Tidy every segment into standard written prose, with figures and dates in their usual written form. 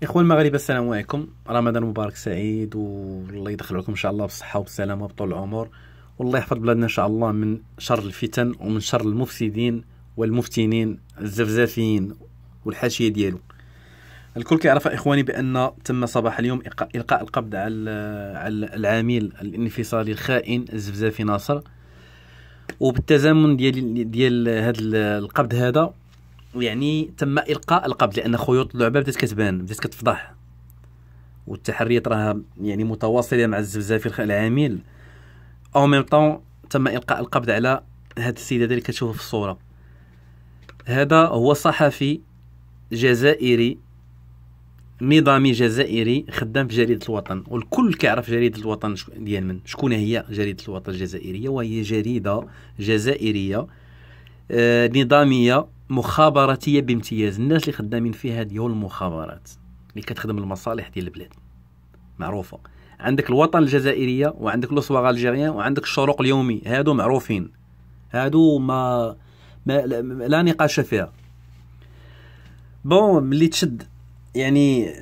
اخوان المغاربه، السلام عليكم. رمضان مبارك سعيد، والله يدخل عليكم ان شاء الله بالصحه وبالسلامه وبطول العمر. والله يحفظ بلادنا ان شاء الله من شر الفتن ومن شر المفسدين والمفتنين الزفزافيين والحاشيه ديالو. الكل كيعرف اخواني بان تم صباح اليوم القاء القبض على العامل الانفصالي الخائن الزفزافي ناصر. وبالتزامن ديال هذا القبض هذا، يعني تم القاء القبض لان خيوط اللعبه بدات كتبان، بدات كتفضح، والتحريات راها يعني متواصله مع الزفزافي العامل. او ميم طون تم القاء القبض على هذا السيد هذا اللي كتشوفه في الصوره. هذا هو صحفي جزائري نظامي جزائري خدام في جريده الوطن، والكل كيعرف جريده الوطن ديال من شكون هي. جريده الوطن الجزائريه، وهي جريده جزائريه نظاميه مخابراتيه بامتياز. الناس اللي خدامين فيها ديال المخابرات اللي كتخدم المصالح ديال البلاد معروفه. عندك الوطن الجزائريه، وعندك لوسواغ الجيريان، وعندك الشروق اليومي. هادو معروفين، هادو لا نقاش فيها. بون ملي تشد يعني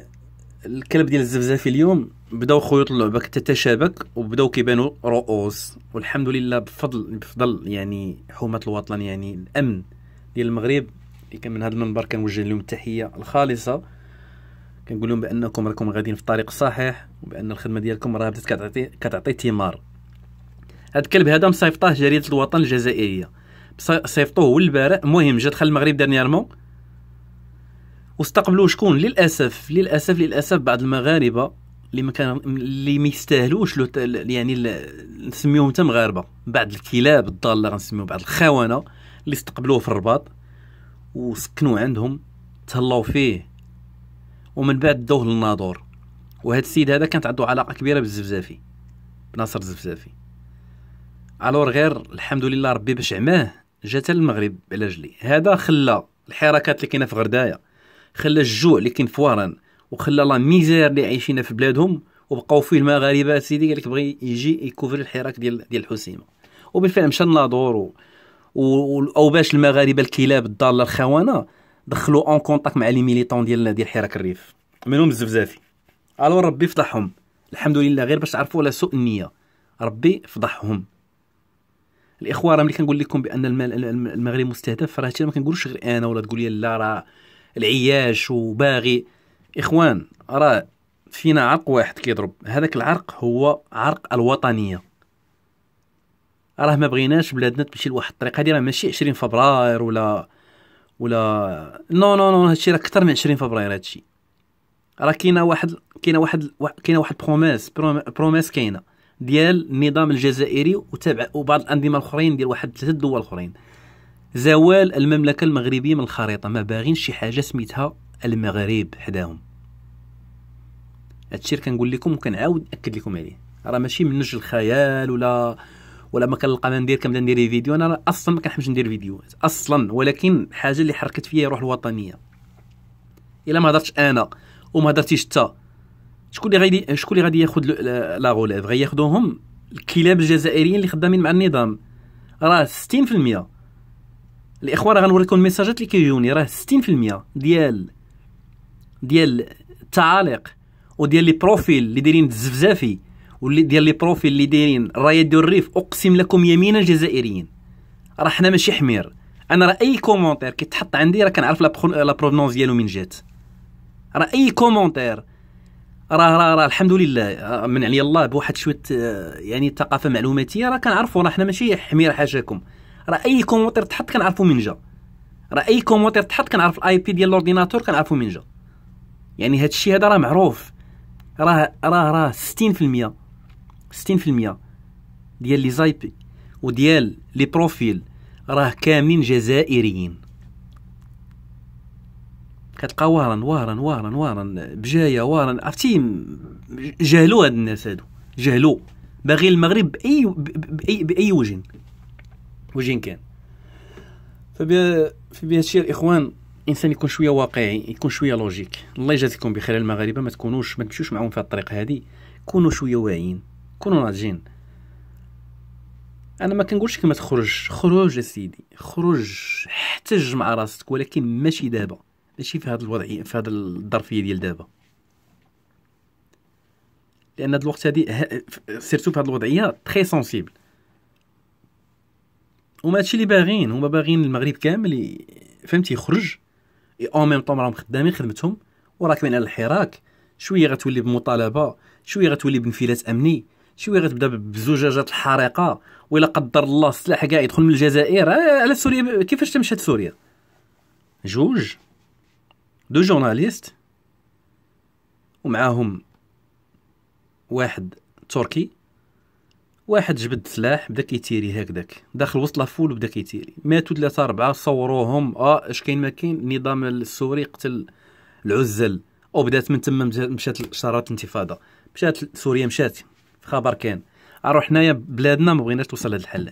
الكلب ديال الزفزافي اليوم، بداو خيوط اللعبه تتشابك وبداو كيبانوا رؤوس. والحمد لله بفضل يعني حكومه الوطن، يعني الامن ديال المغرب، اللي كان من هذا المنبر كنوجه لهم التحيه الخالصه. كنقول لهم بانكم راكم غاديين في الطريق الصحيح، وبان الخدمه ديالكم راه بدات كتعطي ثمار. هذا الكلب هذا مصيفطاه جريده الوطن الجزائريه، صيفطوه هو البارح. المهم جا دخل المغرب ديرنييرمون، واستقبلوا شكون؟ للاسف بعض المغاربه اللي ما يستاهلوش يعني نسميوهم حتى مغاربه. بعض الكلاب الضاله غنسميو، بعض الخونه اللي استقبلوه في الرباط وسكنوا عندهم، تهلاو فيه، ومن بعد داوه للناظور. وهذا السيد هذا كانت عنده علاقه كبيره بالزفزافي، بناصر الزفزافي. الور غير الحمد لله ربي باش عماه جات المغرب على جلي. هذا خلى الحركات اللي كاينه في غردايه، خلى الجوع اللي كاين في وارن، وخلى لا ميزير اللي عايشين في بلادهم، وبقاو فيه المغاربه. سيدي قال لك بغي يجي يكوفري الحراك ديال الحسيمه. وبالفعل مشى الناظور او باش المغاربه الكلاب الضاله الخونه دخلوا اون كونتاكت مع لي ميليطون ديال حراك الريف، منهم الزفزافي. الو ربي فضحهم الحمد لله. غير باش تعرفوا لا سوء النيه، ربي فضحهم. الاخوه راه ملي كنقول لكم بان المغرب مستهدف، راه ما كنقولوش غير انا، ولا تقول لي لا راه العياش وباغي. اخوان راه فينا عرق واحد كيضرب، هذاك العرق هو عرق الوطنيه. راه ما بغيناش بلادنا تمشي لواحد الطريق. هذه راه ماشي 20 فبراير ولا نو نو نو، هادشي راه اكثر من 20 فبراير. هادشي راه كاينه واحد بروميس كاينه ديال النظام الجزائري وتابع وبعض الانظمه الاخرين ديال واحد 3 دول اخرين. زوال المملكه المغربيه من الخريطه. ما باغين شي حاجه سميتها المغرب حداهم. هادشي اللي كنقول لكم وكنعاود ناكد لكم عليه. راه ماشي من نجم الخيال ولا ما كنلقى ما ندير كنبدا ندير فيديو. انا اصلا ما كنحبش ندير فيديوهات اصلا، ولكن حاجه اللي حركت فيا روح الوطنيه. الا ما هضرتش انا وما هضرتيش انت، شكون اللي غادي ياخذ لا غوليف؟ غياخذوهم الكلاب الجزائريين اللي خدامين مع النظام. راه 60% الاخوان، راه غنوريكم الميساجات اللي كيجوني، راه 60% ديال التعاليق وديال لي بروفيل اللي دايرين الزفزافي، واللي ديال لي بروفيل اللي دايرين الرايه ديال الريف. اقسم لكم يمينا جزائريين. راه حنا ماشي حمير. انا راه اي كومونتير كيتحط عندي راه كنعرف لا بروفونونس ديالو من جات. راه اي كومونتير راه الحمد لله من علي الله بواحد شويه يعني ثقافه معلوماتيه، راه كنعرفوا. راه حنا ماشي حمير حاشاكم. راه اي كومونتير تحط كنعرفوا من جا. راه اي كومونتير تحط كنعرف الاي بي ديال الاورديناتور كنعرفوا من جا. يعني هذا الشيء هذا راه معروف. راه 60% ديال لي زايبي وديال لي بروفيل راه كاملين جزائريين. كتلقى وارن بجايه وارن. عرفتي جهلوا هاد الناس هادو، جهلوا باغي المغرب باي وجه كان. فبهذا الشيء الاخوان، الانسان يكون شويه واقعي، يكون شويه لوجيك. الله يجازيكم بخير المغاربه. ما تمشوش معهم في الطريق هذه. كونوا شويه واعيين، كونوا ناضجين. انا ما كنقولش كما خرج يا سيدي، خرج احتج مع راسك، ولكن ماشي دابا، ماشي في هذا الوضع، في هذا الظرفيه ديال دابا. لان هاد الوقت هادي سيرتو في هاد الوضعيه تري سونسيبل. وما هادشي اللي باغيين، هما باغيين المغرب كامل فهمتي يخرج اون ميم طون راهم خدامين خدمتهم وراكبين على الحراك. شويه غتولي بمطالبه، شويه غتولي بانفلات امني، شويه غتبدا بزجاجات الحريقه، ولا قدر الله السلاح كاع يدخل من الجزائر. على سوريا كيفاش تمشات سوريا؟ جوج دو جورناليست ومعاهم واحد تركي، واحد جبد سلاح بدا كيتيري هكذاك داخل وسط لافول وبدا كيتيري. ماتوا 3 4 صوروهم. اش كاين ما كاين. النظام السوري قتل العزل وبدات من تما مشات شرارة الانتفاضه. مشات سوريا مشات في خبر كان. اروح حنايا بلادنا ما بغيناش توصل لهذا الحل.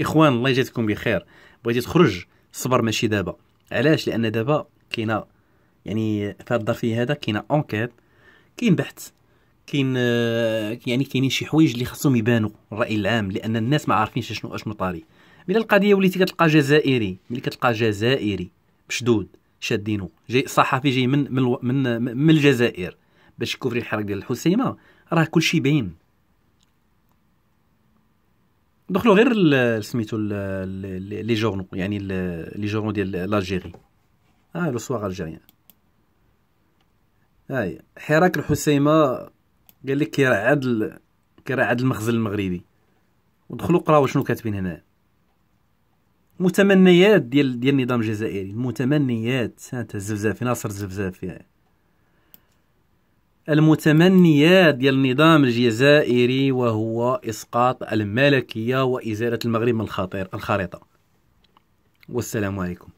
اخوان الله يجازيكم بخير. بغيتي تخرج الصبر ماشي دابا. علاش؟ لان دابا كاينه يعني في هذا الظرفيه هذا كاينه اونكيت، كاين بحث، كاين يعني كاينين شي حوايج اللي خصهم يبانوا الراي العام، لان الناس ما عارفينش اشنو طاري. ملي القضيه وليتي كتلقى جزائري، ملي كتلقى جزائري بشدود شادينو جاي صحفي جاي من الجزائر باش يكوفري الحرق ديال الحسيمه، راه كلشي باين. دخلوا غير سميتو لي جورنو، يعني لي جورنو ديال لاجيري، لو سواغ الجيريان. هاي حراك الحسيمه قال لك كيرعد المخزن المغربي. ودخلوا قراو شنو كاتبين هنا. متمنيات ديال النظام الجزائري، المتمنيات الزفزافي ناصر الزفزافي. المتمنيات ديال النظام الجزائري وهو اسقاط الملكيه وازاله المغرب من الخريطه. والسلام عليكم.